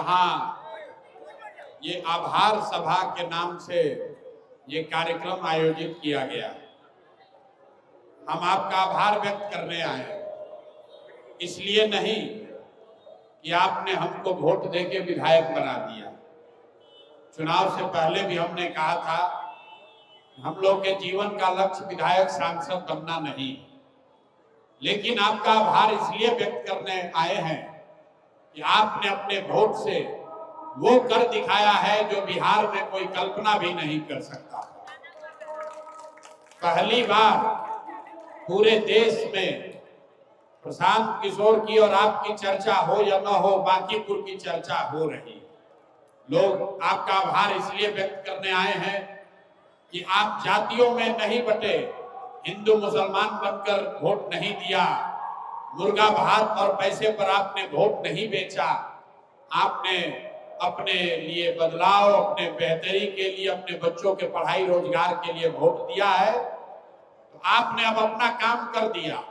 यहाँ ये आभार सभा के नाम से ये कार्यक्रम आयोजित किया गया। हम आपका आभार व्यक्त करने आए, इसलिए नहीं कि आपने हमको वोट देके विधायक बना दिया। चुनाव से पहले भी हमने कहा था हम लोग के जीवन का लक्ष्य विधायक सांसद बनना नहीं, लेकिन आपका आभार इसलिए व्यक्त करने आए हैं कि आपने अपने वोट से वो कर दिखाया है जो बिहार में कोई कल्पना भी नहीं कर सकता। पहली बार पूरे देश में प्रशांत किशोर की और आपकी चर्चा हो या न हो, बांकीपुर की चर्चा हो रही। लोग आपका आभार इसलिए व्यक्त करने आए हैं कि आप जातियों में नहीं बटे, हिंदू मुसलमान बनकर वोट नहीं दिया, मुर्गा भात और पैसे पर आपने वोट नहीं बेचा। आपने अपने लिए बदलाव, अपने बेहतरी के लिए, अपने बच्चों के पढ़ाई रोजगार के लिए वोट दिया है। तो आपने अब अपना काम कर दिया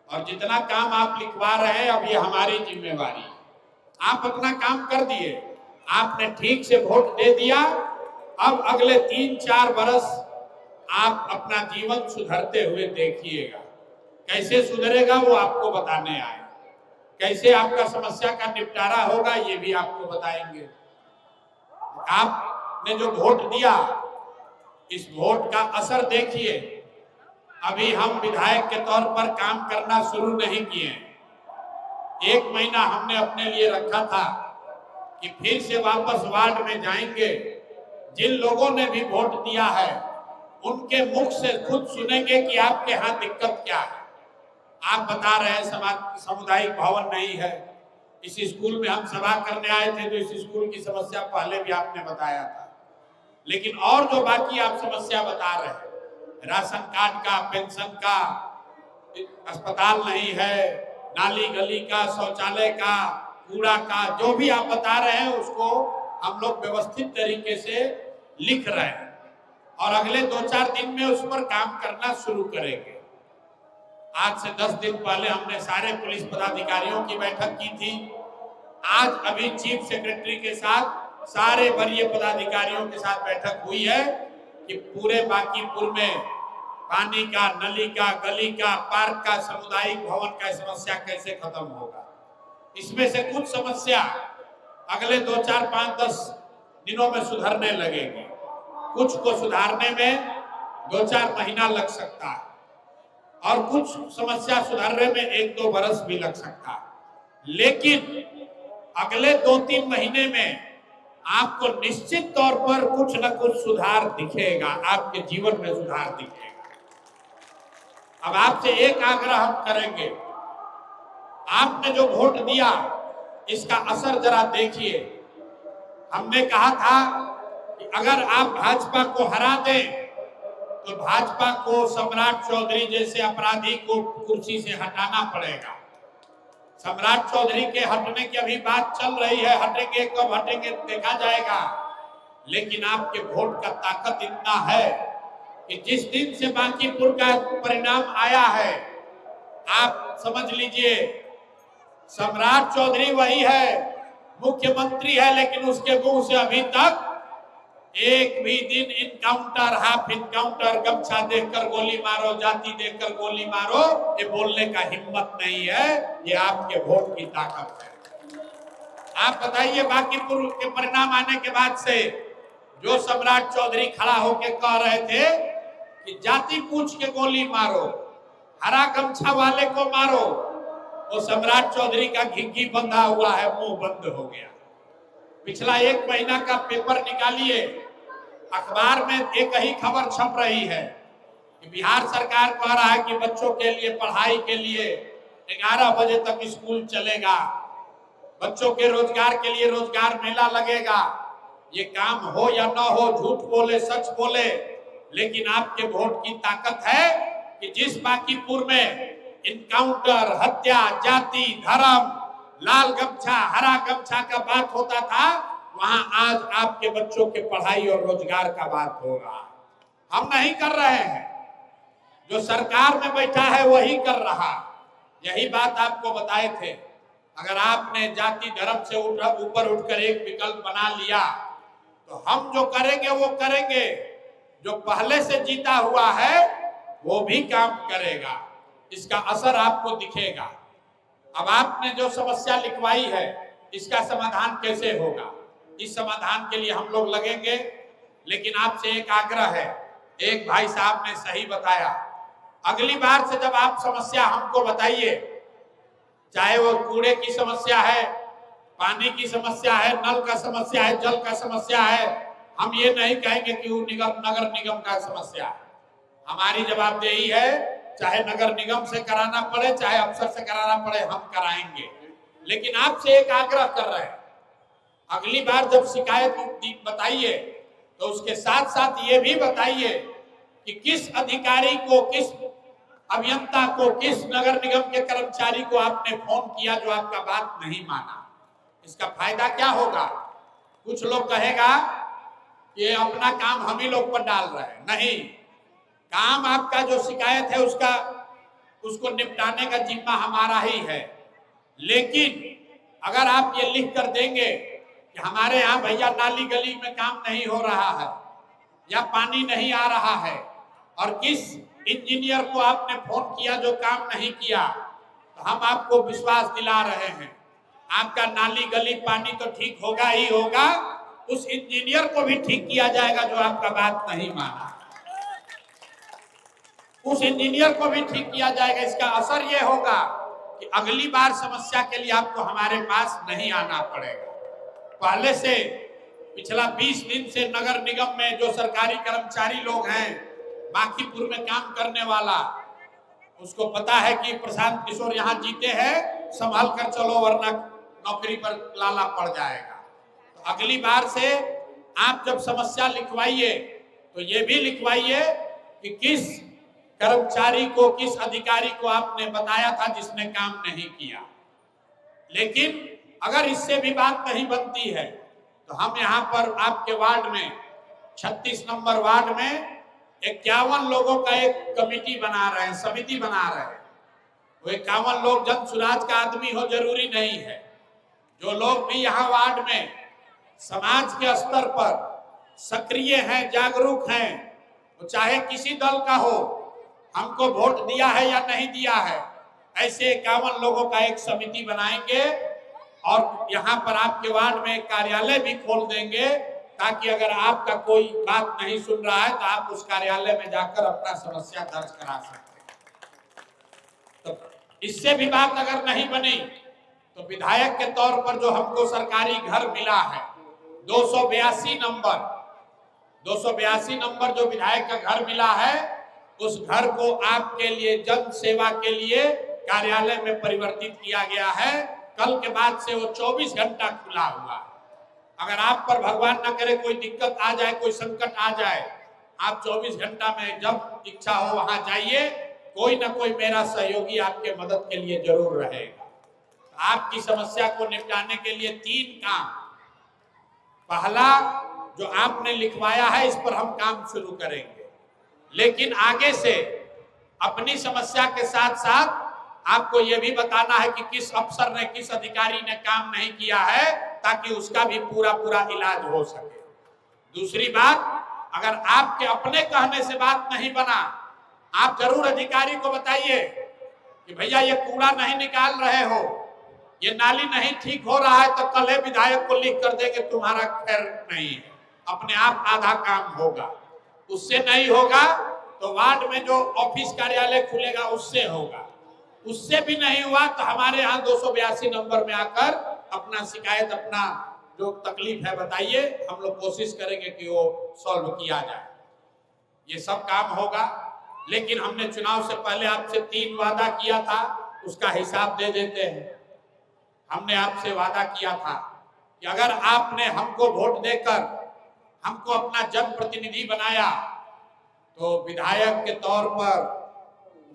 और जितना काम आप लिखवा रहे हैं अब ये हमारी जिम्मेवारी। आप अपना काम कर दिए, आपने ठीक से वोट दे दिया। अब अगले 3-4 वर्ष आप अपना जीवन सुधरते हुए देखिएगा। कैसे सुधरेगा वो आपको बताने आए, कैसे आपका समस्या का निपटारा होगा ये भी आपको बताएंगे। आपने जो वोट दिया, इस वोट का असर देखिए। अभी हम विधायक के तौर पर काम करना शुरू नहीं किए। 1 महीना हमने अपने लिए रखा था कि फिर से वापस वार्ड में जाएंगे, जिन लोगों ने भी वोट दिया है उनके मुख से खुद सुनेंगे कि आपके यहाँ दिक्कत क्या है। आप बता रहे हैं सामुदायिक भवन नहीं है। इस स्कूल में हम सभा करने आए थे तो इस स्कूल की समस्या पहले भी आपने बताया था, लेकिन और जो बाकी आप समस्या बता रहे हैं, राशन कार्ड का, पेंशन का, अस्पताल नहीं है, नाली गली का, शौचालय का, कूड़ा का, जो भी आप बता रहे हैं उसको हम लोग व्यवस्थित तरीके से लिख रहे हैं और अगले 2-4 दिन में उस पर काम करना शुरू करेंगे। आज से 10 दिन पहले हमने सारे पुलिस पदाधिकारियों की बैठक की थी। आज अभी चीफ सेक्रेटरी के साथ सारे वरीय पदाधिकारियों के साथ बैठक हुई है कि पूरे बांकीपुर में पानी का, नली का, गली का, पार्क का, सामुदायिक भवन का समस्या कैसे खत्म होगा। इसमें से कुछ समस्या अगले 2-4-5-10 दिनों में सुधरने लगेगी, कुछ को सुधारने में 2-4 महीना लग सकता है और कुछ समस्या सुधारने में 1-2 वर्ष भी लग सकता है। लेकिन अगले 2-3 महीने में आपको निश्चित तौर पर कुछ न कुछ सुधार दिखेगा, आपके जीवन में सुधार दिखेगा। अब आपसे एक आग्रह हम करेंगे, आपने जो वोट दिया इसका असर जरा देखिए। हमने कहा था कि अगर आप भाजपा को हरा दें तो भाजपा को सम्राट चौधरी जैसे अपराधी को कुर्सी से हटाना पड़ेगा। सम्राट चौधरी के हटने की अभी बात चल रही है, हटेंगे कब हटेंगे देखा जाएगा, लेकिन आपके वोट का ताकत इतना है कि जिस दिन से बांकीपुर का परिणाम आया है, आप समझ लीजिए सम्राट चौधरी वही है, मुख्यमंत्री है, लेकिन उसके मुंह से अभी तक एक भी दिन इनकाउंटर, हाफ इनकाउंटर, गमछा देखकर गोली मारो, जाति देखकर गोली मारो, ये बोलने का हिम्मत नहीं है। ये आपके वोट की ताकत है। आप बताइए, बांकीपुर के परिणाम आने के बाद से जो सम्राट चौधरी खड़ा होकर कह रहे थे कि जाति पूछ के गोली मारो, हरा गमछा वाले को मारो, वो सम्राट चौधरी का घिघी बंधा हुआ है, मुंह बंद हो गया। पिछला 1 महीना का पेपर निकालिए, अखबार में एक ही खबर छप रही है कि बिहार सरकार कह रहा है कि बच्चों के लिए पढ़ाई के लिए 11 बजे तक स्कूल चलेगा, बच्चों के रोजगार के लिए रोजगार मेला लगेगा। ये काम हो या ना हो, झूठ बोले सच बोले, लेकिन आपके वोट की ताकत है कि जिस बांकीपुर में इनकाउंटर, हत्या, जाति, धर्म, लाल गमछा, हरा गमछा का बात होता था, वहां आज आपके बच्चों के पढ़ाई और रोजगार का बात हो रहा है। हम नहीं कर रहे हैं, जो सरकार में बैठा है वही कर रहा। यही बात आपको बताए थे अगर आपने जाति धर्म से ऊपर उठकर एक विकल्प बना लिया तो हम जो करेंगे वो करेंगे, जो पहले से जीता हुआ है वो भी काम करेगा, इसका असर आपको दिखेगा। अब आपने जो समस्या लिखवाई है इसका समाधान कैसे होगा, इस समाधान के लिए हम लोग लगेंगे। लेकिन आपसे एक आग्रह है, एक भाई साहब ने सही बताया, अगली बार से जब आप समस्या हमको बताइए, चाहे वो कूड़े की समस्या है, पानी की समस्या है, नल का समस्या है, जल का समस्या है, हम ये नहीं कहेंगे कि वो नगर निगम का समस्या है। हमारी जवाबदेही है, चाहे नगर निगम से कराना पड़े, चाहे अफसर से कराना पड़े, हम कराएंगे। लेकिन आपसे एक आग्रह कर रहे हैं, अगली बार जब शिकायत बताइए तो उसके साथ साथ ये भी बताइए कि किस अधिकारी को, किस अभियंता को, किस नगर निगम के कर्मचारी को आपने फोन किया जो आपका बात नहीं माना। इसका फायदा क्या होगा? कुछ लोग कहेगा ये अपना काम हम ही लोग पर डाल रहे हैं। नहीं, काम आपका जो शिकायत है उसको निपटाने का जिम्मा हमारा ही है। लेकिन अगर आप ये लिख कर देंगे कि हमारे यहाँ भैया नाली गली में काम नहीं हो रहा है या पानी नहीं आ रहा है, और किस इंजीनियर को आपने फोन किया जो काम नहीं किया, तो हम आपको विश्वास दिला रहे हैं आपका नाली गली पानी तो ठीक होगा ही होगा, उस इंजीनियर को भी ठीक किया जाएगा जो आपका बात नहीं माना, उस इंजीनियर को भी ठीक किया जाएगा। इसका असर यह होगा कि अगली बार समस्या के लिए आपको हमारे पास नहीं आना पड़ेगा। पहले से पिछला 20 दिन से नगर निगम में जो सरकारी कर्मचारी लोग हैं, बांकीपुर में काम करने वाला, उसको पता है कि प्रशांत किशोर यहाँ जीते हैं, संभाल कर चलो वरना नौकरी पर लाला पड़ जाएगा। तो अगली बार से आप जब समस्या लिखवाइए तो ये भी लिखवाइए कि किस कर्मचारी को, किस अधिकारी को आपने बताया था जिसने काम नहीं किया। लेकिन अगर इससे भी बात नहीं बनती है तो हम यहाँ पर आपके वार्ड में 36 नंबर वार्ड में 51 लोगों का एक कमेटी बना रहे हैं, समिति बना रहे हैं। वो 51 लोग जन सुराज का आदमी हो जरूरी नहीं है। जो लोग भी यहाँ वार्ड में समाज के स्तर पर सक्रिय हैं, जागरूक हैं, वो चाहे किसी दल का हो, हमको वोट दिया है या नहीं दिया है, ऐसे 51 लोगों का एक समिति बनाएंगे और यहाँ पर आपके वार्ड में एक कार्यालय भी खोल देंगे, ताकि अगर आपका कोई बात नहीं सुन रहा है तो आप उस कार्यालय में जाकर अपना समस्या दर्ज करा सकते हैं। तो इससे भी बात अगर नहीं बनी तो विधायक के तौर पर जो हमको सरकारी घर मिला है 282 नंबर जो विधायक का घर मिला है, उस घर को आपके लिए जन सेवा के लिए कार्यालय में परिवर्तित किया गया है। कल के बाद से वो 24 घंटा खुला हुआ है। अगर आप पर भगवान ना करे कोई दिक्कत आ जाए, कोई संकट आ जाए, आप 24 घंटा में जब इच्छा हो वहां जाइए, कोई ना कोई मेरा सहयोगी आपके मदद के लिए जरूर रहेगा। आपकी समस्या को निपटाने के लिए 3 काम, पहला जो आपने लिखवाया है इस पर हम काम शुरू करेंगे, लेकिन आगे से अपनी समस्या के साथ साथ आपको यह भी बताना है कि किस अफसर ने, किस अधिकारी ने काम नहीं किया है, ताकि उसका भी पूरा इलाज हो सके। दूसरी बात, अगर आपके अपने कहने से बात नहीं बना, आप जरूर अधिकारी को बताइए कि भैया ये कूड़ा नहीं निकाल रहे हो, ये नाली नहीं ठीक हो रहा है, तो कल है विधायक को लिख कर देंगे तुम्हारा खैर नहीं है, अपने आप आधा काम होगा। उससे नहीं होगा तो वार्ड में जो ऑफिस कार्यालय खुलेगा उससे होगा। उससे भी नहीं हुआ तो हमारे यहाँ 282 नंबर में आकर अपना शिकायत, अपना जो तकलीफ है बताइए, हम लोग कोशिश करेंगे कि वो सॉल्व किया जाए। ये सब काम होगा। लेकिन हमने चुनाव से पहले आपसे 3 वादा किया था, उसका हिसाब दे देते हैं। हमने आपसे वादा किया था कि अगर आपने हमको वोट देकर हमको अपना जनप्रतिनिधि बनाया तो विधायक के तौर पर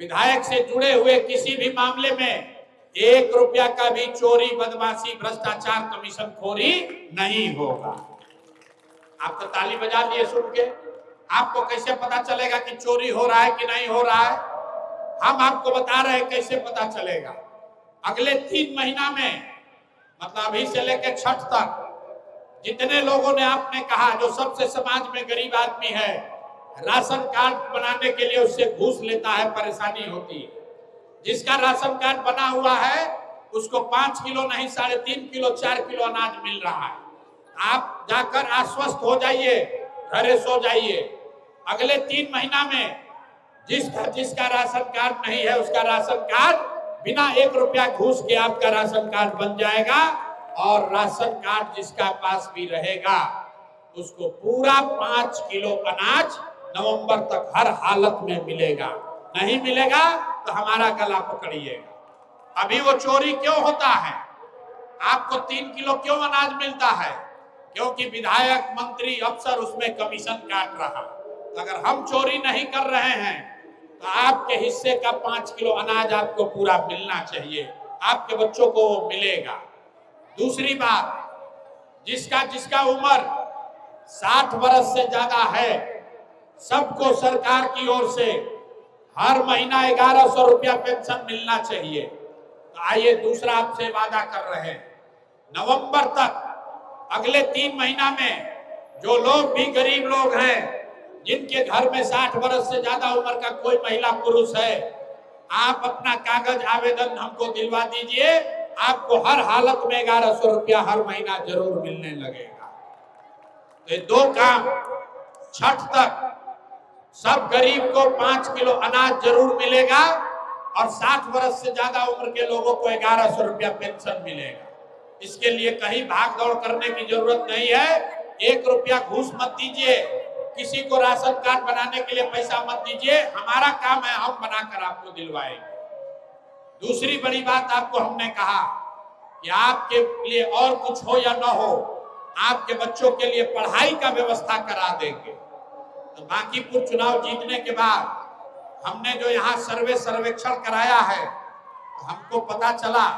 विधायक से जुड़े हुए किसी भी मामले में 1 रुपया का भी चोरी, बदमाशी, भ्रष्टाचार, कमीशन खोरी नहीं होगा। आप तो ताली बजा दिए सुन के, आपको कैसे पता चलेगा कि चोरी हो रहा है कि नहीं हो रहा है? हम आपको बता रहे हैं कैसे पता चलेगा। अगले 3 महीना में, मतलब अभी से लेकर छठ तक, जितने लोगों ने आपने कहा जो सबसे समाज में गरीब आदमी है, राशन कार्ड बनाने के लिए उससे घूस लेता है, परेशानी होती है। जिसका राशन कार्ड बना हुआ है उसको 5 किलो नहीं 3.5 किलो 4 किलो अनाज मिल रहा है। आप जाकर आश्वस्त हो जाइए, घरे सो जाइए। अगले 3 महीना में जिसका राशन कार्ड नहीं है उसका राशन कार्ड बिना 1 रुपया घूस के आपका राशन कार्ड बन जाएगा, और राशन कार्ड जिसका पास भी रहेगा उसको पूरा 5 किलो अनाज नवंबर तक हर हालत में मिलेगा। नहीं मिलेगा तो हमारा गला पकड़िएगा। अभी वो चोरी क्यों होता है? आपको 3 किलो क्यों अनाज मिलता है? क्योंकि विधायक, मंत्री, अफसर उसमें कमीशन काट रहा। अगर हम चोरी नहीं कर रहे हैं तो आपके हिस्से का 5 किलो अनाज आपको पूरा मिलना चाहिए, आपके बच्चों को वो मिलेगा। दूसरी बात, जिसका उम्र 60 वर्ष से ज्यादा है सबको सरकार की ओर से हर महीना 1100 रुपया पेंशन मिलना चाहिए। तो आइए दूसरा आपसे वादा कर रहे हैं, नवंबर तक अगले 3 महीना में जो लोग भी गरीब लोग हैं, जिनके घर में 60 वर्ष से ज्यादा उम्र का कोई महिला पुरुष है, आप अपना कागज आवेदन हमको दिलवा दीजिए, आपको हर हालत में 1100 रुपया हर महीना जरूर मिलने लगेगा। तो ये 2 काम, छठ तक सब गरीब को 5 किलो अनाज जरूर मिलेगा और 60 वर्ष से ज्यादा उम्र के लोगों को 1100 रुपया पेंशन मिलेगा। इसके लिए कहीं भाग दौड़ करने की जरूरत नहीं है। 1 रुपया घूस मत दीजिए, किसी को राशन कार्ड बनाने के लिए पैसा मत दीजिए, हमारा काम है, हम बनाकर आपको दिलवाएंगे। दूसरी बड़ी बात आपको हमने कहा कि आपके लिए और कुछ हो या ना हो, आपके बच्चों के लिए पढ़ाई का व्यवस्था करा देंगे। तो बांकीपुर चुनाव जीतने के बाद हमने जो यहाँ सर्वेक्षण कराया है, तो हमको पता चला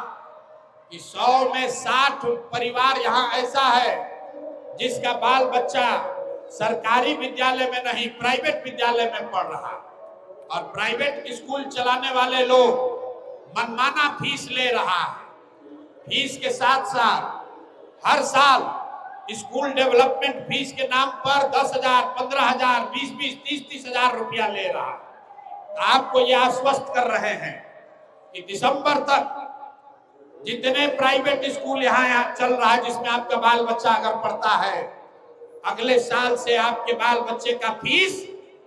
कि 100 में 60 परिवार यहाँ ऐसा है जिसका बाल बच्चा सरकारी विद्यालय में नहीं प्राइवेट विद्यालय में पढ़ रहा, और प्राइवेट स्कूल चलाने वाले लोग मनमाना फीस ले रहा है। फीस के साथ साथ हर साल स्कूल डेवलपमेंट फीस के नाम पर 10,000, 15,000, 20,000, 30,000 हजार रुपया ले रहा है। आपको ये आश्वस्त कर रहे हैं कि दिसंबर तक जितने प्राइवेट स्कूल यहाँ चल रहा है जिसमें आपका बाल बच्चा अगर पढ़ता है, अगले साल से आपके बाल बच्चे का फीस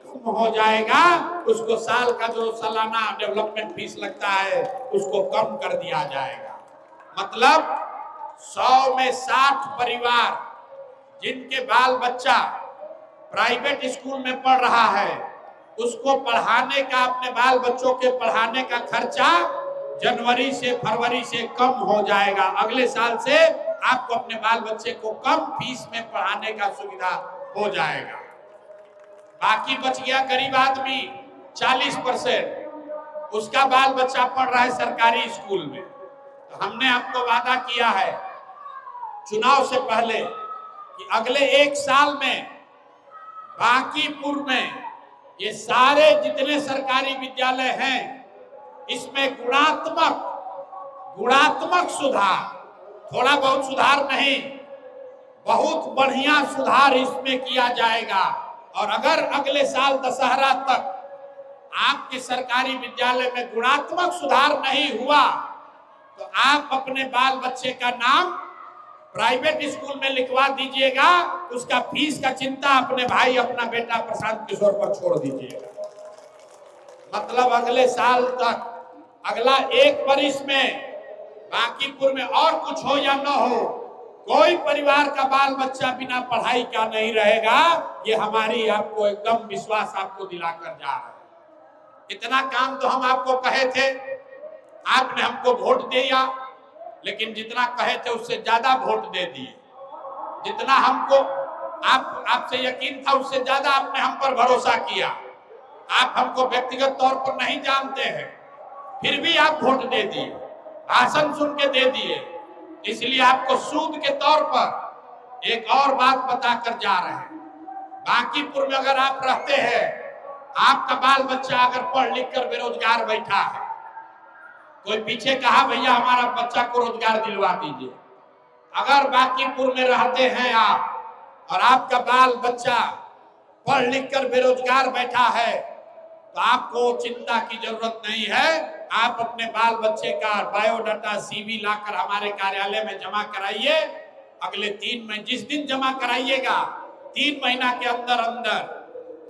कम हो जाएगा। उसको साल का जो सालाना डेवलपमेंट फीस लगता है उसको कम कर दिया जाएगा। मतलब 100 में 60 परिवार जिनके बाल बच्चा प्राइवेट स्कूल में पढ़ रहा है, उसको पढ़ाने का, अपने बाल बच्चों के पढ़ाने का खर्चा जनवरी से फरवरी से कम हो जाएगा। अगले साल से आपको अपने बाल बच्चे को कम फीस में पढ़ाने का सुविधा हो जाएगा। बाकी बच गया गरीब आदमी 40%, उसका बाल बच्चा पढ़ रहा है सरकारी स्कूल में। तो हमने आपको वादा किया है चुनाव से पहले कि अगले 1 साल में बांकीपुर में ये सारे जितने सरकारी विद्यालय हैं इसमें गुणात्मक सुधार, थोड़ा बहुत सुधार नहीं, बहुत बढ़िया सुधार इसमें किया जाएगा। और अगर अगले साल दशहरा तक आपके सरकारी विद्यालय में गुणात्मक सुधार नहीं हुआ तो आप अपने बाल बच्चे का नाम प्राइवेट स्कूल में लिखवा दीजिएगा, उसका फीस का चिंता अपने भाई, अपना बेटा प्रशांत किशोर पर छोड़ दीजिएगा। मतलब अगले साल तक, अगला 1 वर्ष में बांकीपुर में और कुछ हो या न हो, कोई परिवार का बाल बच्चा बिना पढ़ाई का नहीं रहेगा। ये हमारी आपको एकदम विश्वास आपको दिलाकर जा रहा है। इतना काम तो हम आपको कहे थे, आपने हमको वोट दिया, लेकिन जितना कहे थे उससे ज्यादा वोट दे दिए। जितना हमको आपसे यकीन था उससे ज्यादा आपने हम पर भरोसा किया। आप हमको व्यक्तिगत तौर पर नहीं जानते हैं, फिर भी आप वोट दे दिए, भाषण सुन के दे दिए। इसलिए आपको सूद के तौर पर एक और बात बताकर जा रहे हैं। बांकीपुर में अगर आप रहते हैं, आपका बाल बच्चा अगर पढ़ लिख कर बेरोजगार बैठा है, कोई पीछे कहा भैया हमारा बच्चा को रोजगार दिलवा दीजिए। अगर बांकीपुर में रहते हैं आप और आपका बाल बच्चा पढ़ लिख कर बेरोजगार बैठा है तो आपको चिंता की जरूरत नहीं है। आप अपने बाल बच्चे का बायोडाटा सीवी लाकर हमारे कार्यालय में जमा कराइए। अगले 3 महीने, जिस दिन जमा कराइएगा 3 महीना के अंदर अंदर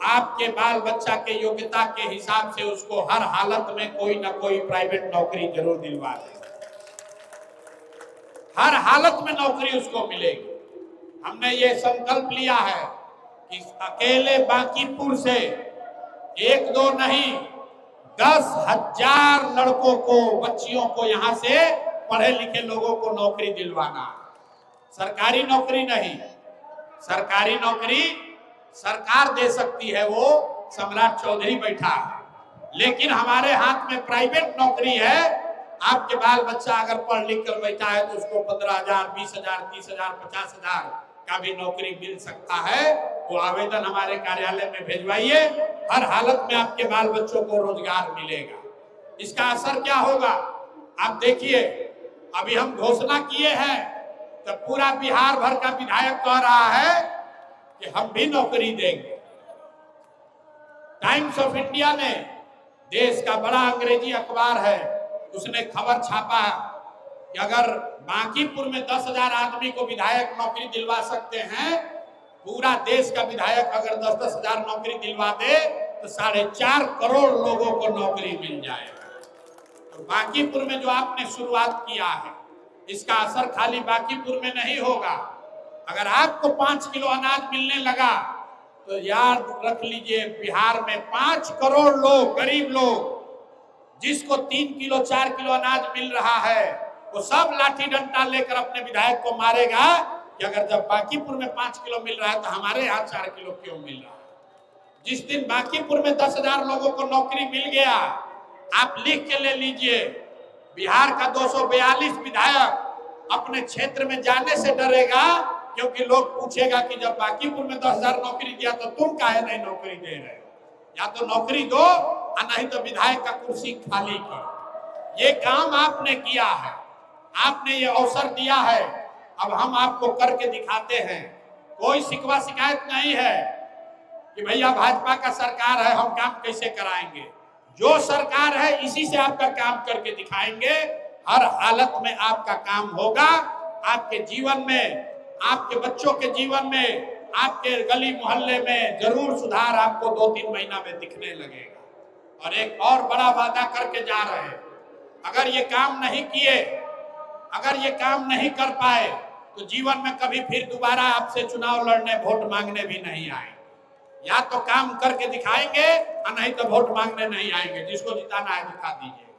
आपके बाल बच्चा के योग्यता के हिसाब से उसको हर हालत में कोई ना कोई प्राइवेट नौकरी जरूर दिलवा दें। हर हालत में नौकरी उसको मिलेगी। हमने ये संकल्प लिया है कि अकेले बांकीपुर से 1-2 नहीं 10,000 लड़कों को, बच्चियों को यहां से पढ़े लिखे लोगों को नौकरी दिलवाना। सरकारी नौकरी नहीं, सरकारी नौकरी सरकार दे सकती है, वो सम्राट चौधरी बैठा है, लेकिन हमारे हाथ में प्राइवेट नौकरी है। आपके बाल बच्चा अगर पढ़ लिख कर बैठा है तो उसको 15,000, 20,000, 30,000, 50,000 का भी नौकरी मिल सकता है। वो आवेदन हमारे कार्यालय में भेजवाइए। हर हालत में आपके बाल बच्चों को रोजगार मिलेगा। इसका असर क्या होगा आप देखिए। अभी हम घोषणा किए हैं तो पूरा बिहार भर का विधायक कह रहा है कि हम भी नौकरी देंगे। टाइम्स ऑफ इंडिया ने, देश का बड़ा अंग्रेजी अखबार है, उसने खबर छापा कि अगर बांकीपुर में 10,000 आदमी को विधायक नौकरी दिलवा सकते हैं, पूरा देश का विधायक अगर 10-10 हजार नौकरी दिलवा दे तो 4.5 करोड़ लोगों को नौकरी मिल जाएगा। तो बांकीपुर में जो आपने शुरुआत किया है, इसका असर खाली बांकीपुर में नहीं होगा। अगर आपको 5 किलो अनाज मिलने लगा तो याद रख लीजिए, बिहार में 5 करोड़ लोग, गरीब लोग, जिसको 3 किलो 4 किलो अनाज मिल रहा है, वो सब लाठी डंडा लेकर अपने विधायक को मारेगा कि अगर जब बांकीपुर में 5 किलो मिल रहा है तो हमारे यहाँ 4 किलो क्यों मिल रहा है। जिस दिन बांकीपुर में 10,000 लोगों को नौकरी मिल गया, आप लिख के ले लीजिए, बिहार का 242 विधायक अपने क्षेत्र में जाने से डरेगा, क्योंकि लोग पूछेगा कि जब बांकीपुर में 10,000 नौकरी दिया तो तुम काहे नहीं नौकरी दे रहे हो। या तो नौकरी दो और नहीं तो विधायक का कुर्सी खाली करो। ये काम आपने किया है, आपने ये अवसर दिया है, अब हम आपको करके दिखाते हैं। कोई शिकवा शिकायत नहीं है कि भैया भाजपा का सरकार है, हम काम कैसे कराएंगे। जो सरकार है इसी से आपका काम करके दिखाएंगे। हर हालत में आपका काम होगा। आपके जीवन में, आपके बच्चों के जीवन में, आपके गली मोहल्ले में जरूर सुधार आपको 2-3 महीना में दिखने लगेगा। और एक और बड़ा वादा करके जा रहे हैं, अगर ये काम नहीं किए, अगर ये काम नहीं कर पाए तो जीवन में कभी फिर दोबारा आपसे चुनाव लड़ने, वोट मांगने भी नहीं आए। या तो काम करके दिखाएंगे और नहीं तो वोट मांगने नहीं आएंगे। जिसको जिताना है दिखा दीजिएगा,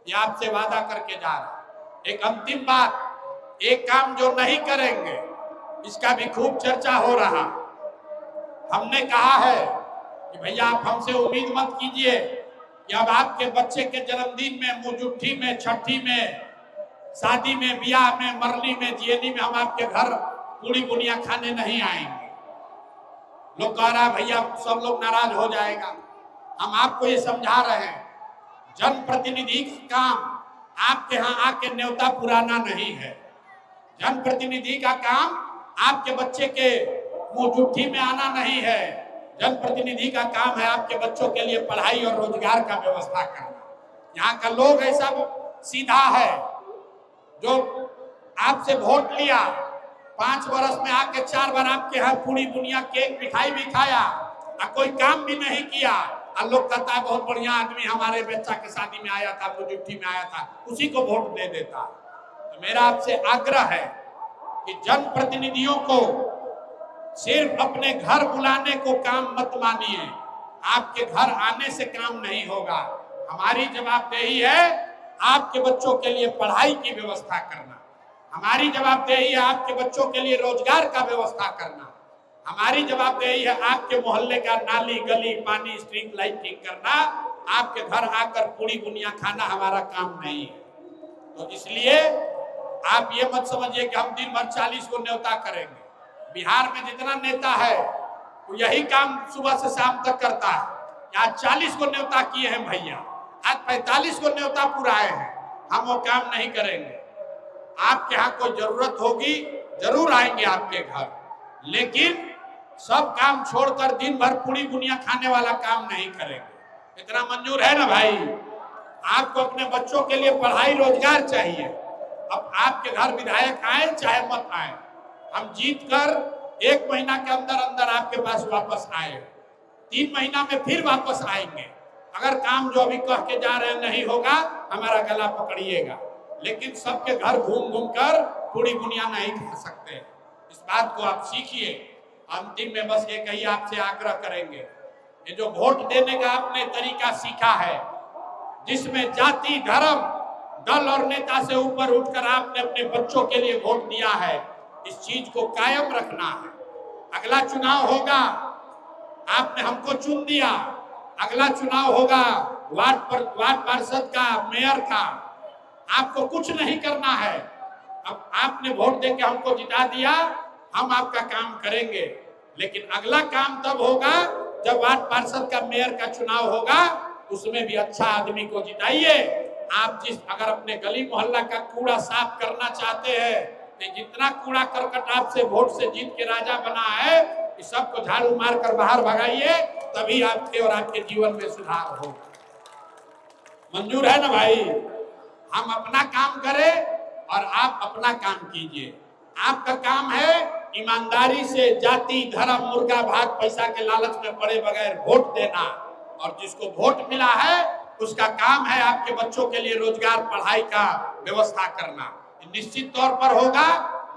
ये आपसे वादा करके जा रहे। एक अंतिम बात, एक काम जो नहीं करेंगे इसका भी खूब चर्चा हो रहा। हमने कहा है कि भैया आप हमसे उम्मीद मत कीजिए कि अब आपके बच्चे के जन्मदिन में, मुजुट्ठी में, छठी में, शादी में, ब्याह में, मरनी में, जियनी में हम आपके घर पूरी बुनिया खाने नहीं आएंगे। लोग कह रहा भैया सब लोग नाराज हो जाएगा। हम आपको ये समझा रहे हैं, जनप्रतिनिधि का काम आपके यहाँ आके न्योता पुराना नहीं है। जनप्रतिनिधि का काम आपके बच्चे के मुजुट्ठी में आना नहीं है। जनप्रतिनिधि का काम है आपके बच्चों के लिए पढ़ाई और रोजगार का व्यवस्था करना। यहाँ का लोग ऐसा सीधा है, जो आपसे वोट लिया, 5 वर्ष में आके 4 बार आपके यहाँ पूरी दुनिया केक मिठाई भी खाया और कोई काम भी नहीं किया। और लोग कहता है बहुत बढ़िया आदमी, हमारे बच्चा के शादी में आया था, मुजुट्ठी में आया था, उसी को वोट दे देता। तो मेरा आपसे आग्रह है कि जनप्रतिनिधियों को सिर्फ अपने घर बुलाने को काम मत मानिए। आपके घर आने से काम नहीं होगा। हमारी जवाबदेही है आपके बच्चों के लिए पढ़ाई की व्यवस्था करना। हमारी जवाबदेही है आपके बच्चों के लिए रोजगार का व्यवस्था करना। हमारी जवाबदेही है आपके मोहल्ले का नाली, गली, पानी, स्ट्रीट लाइट ठीक करना। आपके घर आकर पूरी दुनिया खाना हमारा काम नहीं है। तो इसलिए आप ये मत समझिए कि हम दिन भर 40 को न्योता करेंगे। बिहार में जितना नेता है वो यही काम सुबह से शाम तक करता है। आज 40 को न्योता किए हैं भैया, आज 45 को न्योता पुराए हैं। हम वो काम नहीं करेंगे। आपके यहाँ कोई जरूरत होगी जरूर आएंगे आपके घर, लेकिन सब काम छोड़कर दिन भर पूरी बुनिया खाने वाला काम नहीं करेंगे। इतना मंजूर है ना भाई? आपको अपने बच्चों के लिए पढ़ाई रोजगार चाहिए। अब आपके घर विधायक आए चाहे मत आए, हम जीत कर 1 महीना के अंदर अंदर आपके पास वापस आए, 3 महीना में फिर वापस आएंगे। अगर काम जो अभी कह के जा रहे हैं नहीं होगा, हमारा गला पकड़िएगा, लेकिन सबके घर घूम घूम कर पूरी दुनिया नहीं खा सकते। इस बात को आप सीखिए। अंतिम में बस एक ही आपसे आग्रह करेंगे, ये जो वोट देने का आपने तरीका सीखा है, जिसमें जाति धर्म दल और नेता से ऊपर उठकर आपने अपने बच्चों के लिए वोट दिया है, इस चीज को कायम रखना है। अगला चुनाव होगा, आपने हमको चुन दिया, अगला चुनाव होगा वार्ड पार्षद का, मेयर का, आपको कुछ नहीं करना है। अब आपने वोट देके हमको जिता दिया, हम आपका काम करेंगे, लेकिन अगला काम तब होगा जब वार्ड पार्षद का, मेयर का चुनाव होगा, उसमें भी अच्छा आदमी को जिताइए। आप अगर अपने गली मोहल्ला का कूड़ा साफ करना चाहते हैं, तो जितना कूड़ा करकट आपसे वोट से जीत के राजा बना है, इस सबको झाड़ू मार कर बाहर भगाइए, तभी आपके और आपके जीवन में सुधार होगा। मंजूर है ना भाई? हम अपना काम करें और आप अपना काम कीजिए। आपका काम है ईमानदारी से जाति धर्म मुर्गा भाग पैसा के लालच में पड़े बगैर वोट देना, और जिसको वोट मिला है उसका काम है आपके बच्चों के लिए रोजगार पढ़ाई का व्यवस्था करना। निश्चित तौर पर होगा,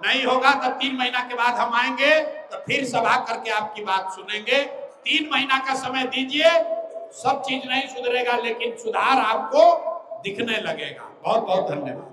नहीं होगा तो 3 महीना के बाद हम आएंगे, तो फिर सभा करके आपकी बात सुनेंगे। 3 महीना का समय दीजिए, सब चीज नहीं सुधरेगा, लेकिन सुधार आपको दिखने लगेगा। बहुत बहुत धन्यवाद।